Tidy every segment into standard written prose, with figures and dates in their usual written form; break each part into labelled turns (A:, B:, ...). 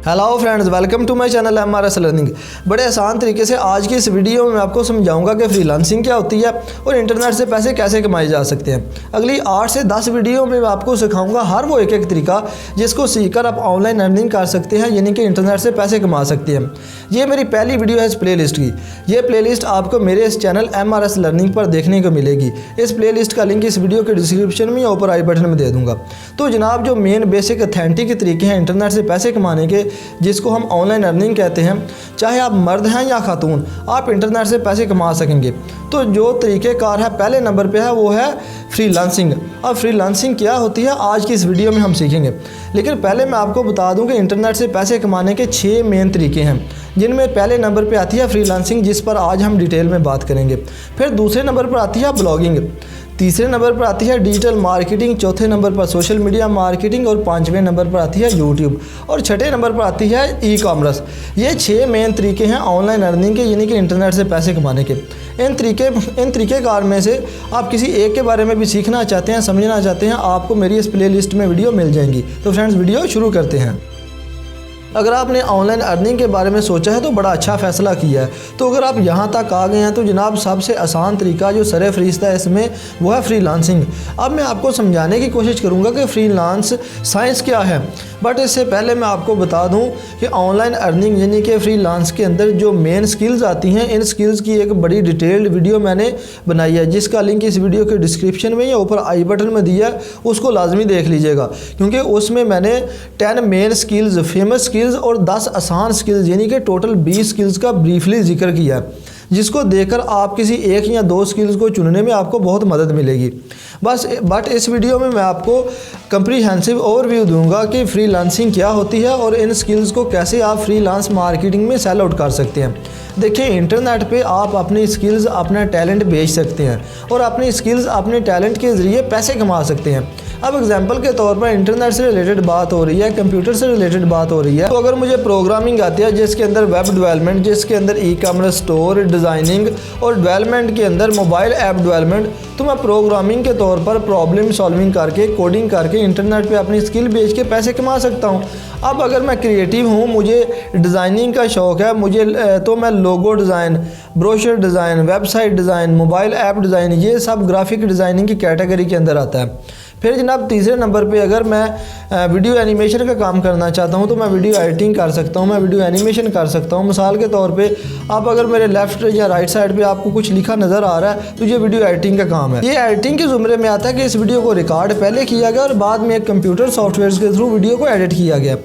A: Hello friends, welcome to my channel MRS learning. बड़े आसान तरीके से आज की इस वीडियो में मैं आपको समझाऊंगा कि फ्रीलांसिंग क्या होती है और इंटरनेट से पैसे कैसे कमाए जा सकते हैं। अगली 8 से 10 वीडियो में मैं आपको सिखाऊंगा हर वो एक तरीका जिसको सीखकर आप ऑनलाइन अर्निंग कर सकते हैं, यानी कि इंटरनेट से पैसे कमा सकते हैं। ये मेरी पहली वीडियो है इस प्लेलिस्ट की। ये प्लेलिस्ट आपको मेरे इस चैनल MRS लर्निंग पर देखने को मिलेगी। इस प्लेलिस्ट का लिंक इस वीडियो के डिस्क्रिप्शन में या ऊपर आई बटन में दे दूंगा। तो जनाब, जो मेन बेसिक अथेंटिक तरीके हैं इंटरनेट से पैसे कमाने के, जिसको हम ऑनलाइन अर्निंग कहते हैं, चाहे आप मर्द हैं या खातून, आप इंटरनेट से पैसे कमा सकेंगे। तो जो तरीक़ेकार है पहले नंबर पे है वो है फ्रीलांसिंग। अब फ्रीलांसिंग क्या होती है आज की इस वीडियो में हम सीखेंगे, लेकिन पहले मैं आपको बता दूं कि इंटरनेट से पैसे कमाने के 6 मेन तरीके हैं, जिनमें पहले नंबर पे आती है फ्रीलांसिंग, जिस पर आज हम डिटेल में बात करेंगे। फिर दूसरे नंबर पर आती है ब्लॉगिंग, तीसरे नंबर पर आती है डिजिटल मार्केटिंग, चौथे नंबर पर सोशल मीडिया मार्केटिंग और 5वें नंबर पर आती है यूट्यूब और छठे नंबर पर आती है ई-कॉमर्स। ये 6 मेन तरीके हैं ऑनलाइन अर्निंग के, यानी कि इंटरनेट से पैसे कमाने के। इन तरीक़ेकार में से आप किसी एक के बारे में भी सीखना चाहते हैं, समझना चाहते हैं, आपको मेरी इस प्ले लिस्ट में वीडियो मिल जाएंगी। तो फ्रेंड्स, वीडियो शुरू करते हैं। अगर आपने ऑनलाइन अर्निंग के बारे में सोचा है तो बड़ा अच्छा फ़ैसला किया है। तो अगर आप यहाँ तक आ गए हैं तो जनाब, सबसे आसान तरीका जो सरे फरिश्ता है इसमें वो है फ्रीलांसिंग। अब मैं आपको समझाने की कोशिश करूँगा कि फ्रीलांस साइंस क्या है, बट इससे पहले मैं आपको बता दूं कि ऑनलाइन अर्निंग यानी कि फ्रीलांस के अंदर जो मेन स्किल्स आती हैं, इन स्किल्स की एक बड़ी डिटेल्ड वीडियो मैंने बनाई है, जिसका लिंक इस वीडियो के डिस्क्रिप्शन में या ऊपर आई बटन में दिया है। उसको लाजमी देख लीजिएगा, क्योंकि उसमें मैंने 10 मेन स्किल्स, फेमस स्किल्स और 10 आसान स्किल्स यानी कि टोटल 20 स्किल्स का ब्रीफली जिक्र किया है, जिसको देखकर आप किसी एक या 2 स्किल्स को चुनने में आपको बहुत मदद मिलेगी। बट इस वीडियो में मैं आपको कंप्रीहेंसिव ओवरव्यू दूंगा कि फ्रीलांसिंग क्या होती है और इन स्किल्स को कैसे आप फ्रीलांस मार्केटिंग में सेल आउट कर सकते हैं। देखिए, इंटरनेट पे आप अपनी स्किल्स, अपना टैलेंट बेच सकते हैं और अपनी स्किल्स, अपने टैलेंट के ज़रिए पैसे कमा सकते हैं। अब एग्जांपल के तौर पर इंटरनेट से रिलेटेड बात हो रही है, कंप्यूटर से रिलेटेड बात हो रही है, तो अगर मुझे प्रोग्रामिंग आती है, जिसके अंदर वेब डेवलपमेंट, जिसके अंदर ई-कॉमर्स स्टोर, डिज़ाइनिंग और डेवलपमेंट के अंदर मोबाइल ऐप डेवलपमेंट, तो मैं प्रोग्रामिंग के तौर पर प्रॉब्लम सॉल्विंग करके, कोडिंग करके इंटरनेट पे अपनी स्किल बेच के पैसे कमा सकता हूँ। अब अगर मैं क्रिएटिव हूँ, मुझे डिज़ाइनिंग का शौक़ है, तो मैं logo design, brochure design, website design, mobile app design, ये सब ग्राफिक डिज़ाइनिंग की कैटेगरी के अंदर आता है। फिर जनाब, तीसरे नंबर पे अगर मैं वीडियो एनिमेशन का काम करना चाहता हूँ तो मैं वीडियो एडिटिंग कर सकता हूँ, मैं वीडियो एनिमेशन कर सकता हूँ। मिसाल के तौर पे आप अगर मेरे लेफ़्ट या राइट साइड पे आपको कुछ लिखा नज़र आ रहा है तो ये वीडियो एडिटिंग का काम है। ये एडिटिंग के ज़ुमरे में आता है कि इस वीडियो को रिकॉर्ड पहले किया गया और बाद में एक कंप्यूटर सॉफ्टवेयर के थ्रू वीडियो को एडिट किया गया।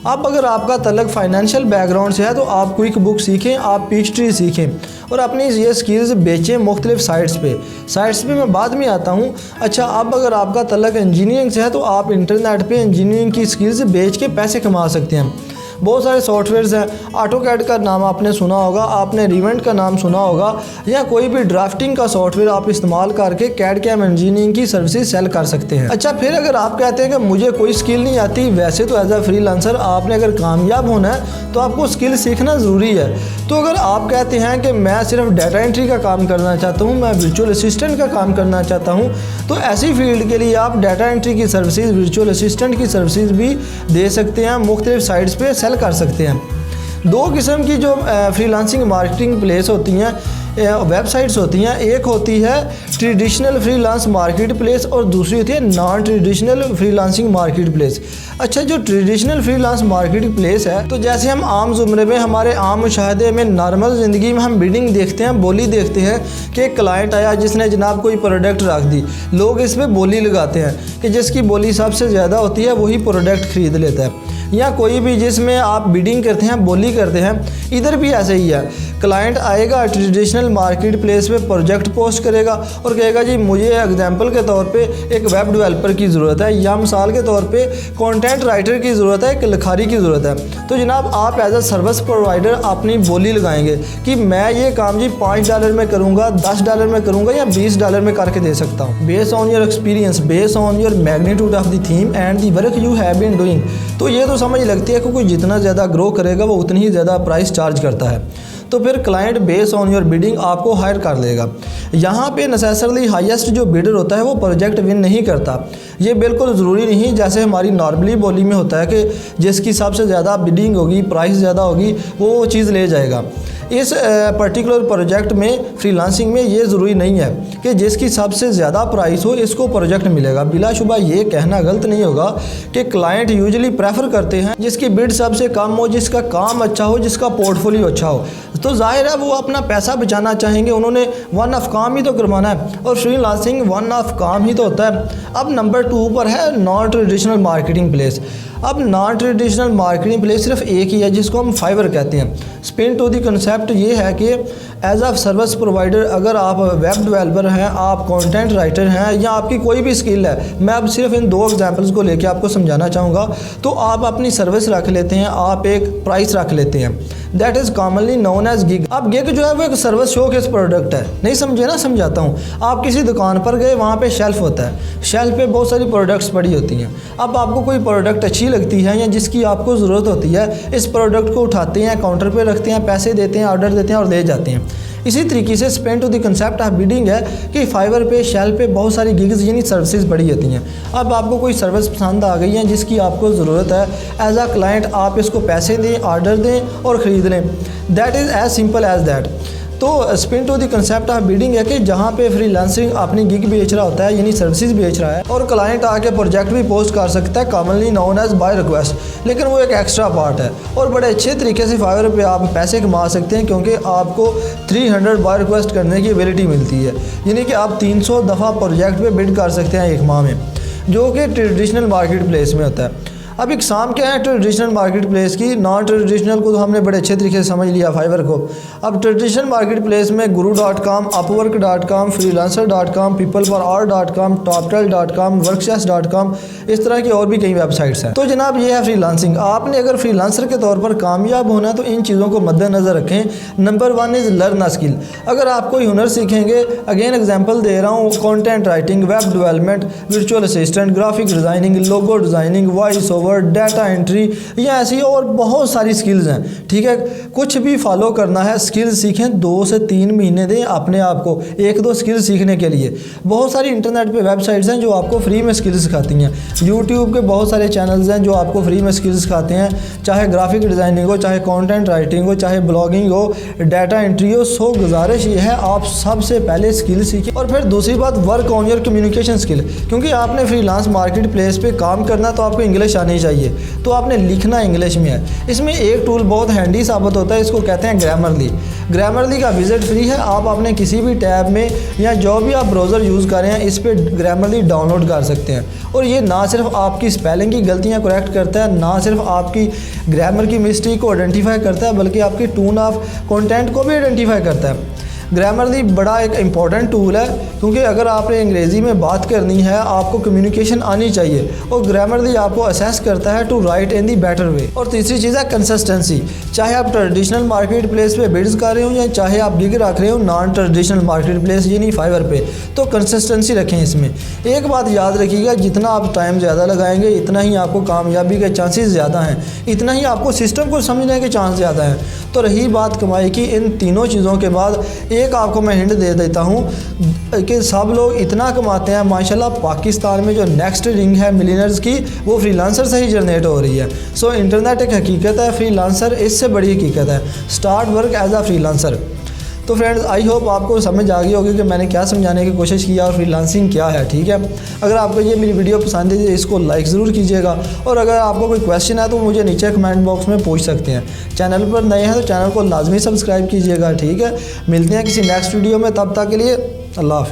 A: अब अगर आपका तल्लक फाइनेंशियल बैकग्राउंड से है तो आप क्विक बुक सीखें, आप पेस्ट्री सीखें और अपनी ये स्किल्स बेचें मुख्तलिफ साइट्स पे मैं बाद में आता हूँ। अच्छा, अब अगर आपका तल्लक इंजीनियरिंग से है तो आप इंटरनेट पे इंजीनियरिंग की स्किल्स बेच के पैसे कमा सकते हैं। बहुत सारे सॉफ्टवेयर्स हैं, ऑटोकैड का नाम आपने सुना होगा, आपने रिवेंट का नाम सुना होगा, या कोई भी ड्राफ्टिंग का सॉफ्टवेयर आप इस्तेमाल करके कैड कैम इंजीनियरिंग की सर्विसेज सेल कर सकते हैं। अच्छा, फिर अगर आप कहते हैं कि मुझे कोई स्किल नहीं आती, वैसे तो एज अ फ्रीलांसर आपने अगर कामयाब होना है तो आपको स्किल सीखना ज़रूरी है। तो अगर आप कहते हैं कि मैं सिर्फ डाटा एंट्री का काम करना चाहता हूँ, मैं वर्चुअल असिस्टेंट का काम करना चाहता हूँ, तो ऐसी फील्ड के लिए आप डाटा एंट्री की सर्विसेज, वर्चुअल असिस्टेंट की सर्विसेज भी दे सकते हैं, मुख्तलिफ साइट्स पे सेल कर सकते हैं। 2 किस्म की जो फ्रीलांसिंग मार्केटिंग प्लेस होती हैं, वेबसाइट्स होती हैं, एक होती है ट्रेडिशनल फ्रीलांस मार्केट प्लेस और दूसरी होती है non traditional freelancing market place. अच्छा, जो ट्रेडिशनल फ्रीलांस मार्केट प्लेस है, तो जैसे हम आम ज़ुमरे में, हमारे आम मुशाहदे में, नॉर्मल ज़िंदगी में हम बिडिंग देखते हैं, बोली देखते हैं कि एक क्लाइंट आया जिसने जनाब कोई प्रोडक्ट रख दी, लोग इस पर बोली लगाते हैं कि जिसकी बोली सबसे ज़्यादा होती है वही प्रोडक्ट ख़रीद लेता है। या कोई भी जिसमें आप बिडिंग करते हैं, बोली करते हैं, इधर भी ऐसे ही है। क्लाइंट आएगा ट्रेडिशनल मार्केट प्लेस पे, प्रोजेक्ट पोस्ट करेगा और कहेगा जी मुझे एग्जांपल के तौर पे एक वेब डेवलपर की ज़रूरत है, या मिसाल के तौर पे कंटेंट राइटर की ज़रूरत है, एक लिखारी की ज़रूरत है। तो जनाब, आप एज अ सर्विस प्रोवाइडर अपनी बोली लगाएंगे कि मैं ये काम जी $5 में करूँगा, $10 में करूँगा या $20 में करके दे सकता हूँ, based on your experience, based on your magnitude of the theme and the work you have been doing. तो ये तो समझ लगती है कि कोई जितना ज़्यादा ग्रो करेगा वो उतनी ही ज़्यादा प्राइस चार्ज करता है। तो फिर client base on your bidding आपको हायर कर लेगा। यहाँ पे नेसेसरली हाईएस्ट जो बिडर होता है वो प्रोजेक्ट विन नहीं करता। ये बिल्कुल ज़रूरी नहीं जैसे हमारी नॉर्मली बोली में होता है कि जिसकी सबसे ज़्यादा बिडिंग होगी, प्राइस ज़्यादा होगी, वो चीज़ ले जाएगा। इस पर्टिकुलर प्रोजेक्ट में फ्रीलांसिंग में ये ज़रूरी नहीं है कि जिसकी सबसे ज़्यादा प्राइस हो इसको प्रोजेक्ट मिलेगा। बिलाशुबा ये कहना गलत नहीं होगा कि क्लाइंट यूजुअली प्रेफर करते हैं जिसकी बिड सबसे कम हो, जिसका काम अच्छा हो, जिसका पोर्टफोलियो अच्छा हो। तो जाहिर है वो अपना पैसा बचाना चाहेंगे, उन्होंने वन ऑफ काम ही तो करवाना है और फ्रीलांसिंग वन ऑफ काम ही तो होता है। अब नंबर 2 पर है नॉन ट्रेडिशनल मार्केटिंग प्लेस। अब नॉन ट्रेडिशनल मार्केटिंग प्लेस सिर्फ एक ही है जिसको हम फाइवर कहते हैं। स्पिन टू दी कंसेप्ट ये है कि एज अ सर्विस प्रोवाइडर अगर आप वेब डेवलपर हैं, आप कंटेंट राइटर हैं या आपकी कोई भी स्किल है, मैं अब सिर्फ इन 2 एग्जांपल्स को लेके आपको समझाना चाहूँगा। तो आप अपनी सर्विस रख लेते हैं, आप एक प्राइस रख लेते हैं, that is commonly known as gig. अब गिग जो है वो एक सर्विस शो केस प्रोडक्ट है, नहीं समझे ना, समझाता हूँ। आप किसी दुकान पर गए, वहाँ पे शेल्फ होता है, शेल्फ पे बहुत सारी प्रोडक्ट्स पड़ी होती हैं। अब आपको कोई प्रोडक्ट अच्छी लगती है या जिसकी आपको ज़रूरत होती है, इस प्रोडक्ट को उठाते हैं, काउंटर पे रखते हैं, पैसे देते हैं, ऑर्डर देते हैं और ले जाते हैं। इसी तरीके से स्पेन to the concept of bidding है कि फाइवर पे, शेल्फ पे बहुत सारी गिग्स यानी सर्विसेज पड़ी होती हैं। अब आपको कोई सर्विस पसंद आ गई है जिसकी आपको ज़रूरत है, एज अ क्लाइंट आप इसको पैसे दें, ऑर्डर दें और ख़रीद लें। That is as simple as that. तो spin to the concept of bidding है कि जहाँ पे फ्रीलांसिंग अपनी गिग बेच रहा होता है यानी सर्विसेज बेच रहा है और क्लाइंट आके प्रोजेक्ट भी पोस्ट कर सकता है, commonly known as buy request, लेकिन वो एक एक्स्ट्रा पार्ट है और बड़े अच्छे तरीके से फाइवर पे आप पैसे कमा सकते हैं क्योंकि आपको 300 बाय रिक्वेस्ट करने की एबिलिटी मिलती है, यानी कि आप 300 दफ़ा प्रोजेक्ट पे बिड कर सकते हैं एक माह में, जो कि ट्रेडिशनल मार्केट प्लेस में होता है। अब एग्जाम क्या है ट्रेडिशनल मार्केट प्लेस की, नॉन ट्रेडिशनल को तो हमने बड़े अच्छे तरीके से समझ लिया फाइवर को। अब ट्रेडिशनल मार्केट प्लेस में guru.com, upwork.com, freelancer.com, peopleforall.com, toptel.com, workshops.com, इस तरह की और भी कई वेबसाइट्स हैं। तो जनाब ये है फ्रीलांसिंग। आपने अगर फ्रीलांसर के तौर पर कामयाब होना है तो इन चीज़ों को मद्देनज़र रखें। Number 1 is learn a skill. अगर आप कोई हुनर सीखेंगे, अगेन एग्जांपल दे रहा हूँ, content writing, web development, virtual assistant, graphic designing, logo designing, voice over, data entry, या ऐसी और बहुत सारी स्किल्स हैं, ठीक है। कुछ भी फॉलो करना है, स्किल्स सीखें, 2 से 3 महीने दें अपने आप को 1-2 स्किल्स सीखने के लिए। बहुत सारी इंटरनेट पे वेबसाइट्स हैं जो आपको फ्री में स्किल्स सिखाती हैं। यूट्यूब के बहुत सारे चैनल्स हैं जो आपको फ्री में स्किल्स सिखाते हैं, चाहे ग्राफिक डिज़ाइनिंग हो, चाहे कंटेंट राइटिंग हो, चाहे ब्लॉगिंग हो, डाटा एंट्री हो। सो गुजारिश ये है आप सबसे पहले स्किल सीखें। और फिर दूसरी बात, work on your communication skill, क्योंकि आपने फ्रीलांस मार्केट प्लेस पे काम करना तो आपको इंग्लिश आनी चाहिए, तो आपने लिखना इंग्लिश में है। इसमें एक टूल बहुत हैंडी साबित होता है, इसको कहते हैं ग्रामरली। ग्रामरली का विजिट फ्री है, आप अपने किसी भी टैब में या जो भी आप ब्राउज़र यूज़ कर रहे हैं इस पर ग्रामरली डाउनलोड कर सकते हैं। और ये ना सिर्फ आपकी स्पेलिंग की गलतियाँ करेक्ट करता है, ना सिर्फ आपकी ग्रामर की मिस्टेक को आइडेंटिफाई करता है, बल्कि आपकी टोन ऑफ कंटेंट को भी आइडेंटिफाई करता है। ग्रामरली बड़ा एक इम्पॉर्टेंट टूल है क्योंकि अगर आपने अंग्रेज़ी में बात करनी है, आपको कम्युनिकेशन आनी चाहिए और ग्रामरली आपको असेस करता है to write in the better way. और तीसरी चीज़ है कंसिस्टेंसी। चाहे आप ट्रेडिशनल मार्केट प्लेस पे बिड्स कर रहे हो या चाहे आप गिग रख रहे हो नॉन ट्रेडिशनल मार्केट प्लेस यानी फाइवर पे, तो कंसिस्टेंसी रखें इसमें। एक बात याद रखिएगा, जितना आप टाइम ज़्यादा लगाएंगे इतना ही आपको कामयाबी के चांसेस ज़्यादा हैं, इतना ही आपको सिस्टम को समझने के चांस ज़्यादा हैं। तो रही बात कमाई की, इन तीनों चीज़ों के बाद एक आपको मैं हिंट दे देता हूँ कि सब लोग इतना कमाते हैं माशाल्लाह। पाकिस्तान में जो नेक्स्ट रिंग है मिलियनर्स की, वो फ्रीलांसर से ही जनरेट हो रही है। सो इंटरनेट एक हकीकत है, फ्रीलांसर इससे बड़ी हकीकत है। Start work as a freelancer. तो फ्रेंड्स, आई होप आपको समझ आ गई होगी कि मैंने क्या समझाने की कोशिश की और फ्रीलांसिंग क्या है, ठीक है। अगर आपको ये मेरी वीडियो पसंद है तो इसको लाइक ज़रूर कीजिएगा और अगर आपको कोई क्वेश्चन है तो मुझे नीचे कमेंट बॉक्स में पूछ सकते हैं। चैनल पर नए हैं तो चैनल को लाजमी सब्सक्राइब कीजिएगा, ठीक है। मिलते हैं किसी नेक्स्ट वीडियो में, तब तक के लिए अल्लाह हाफ़िज़।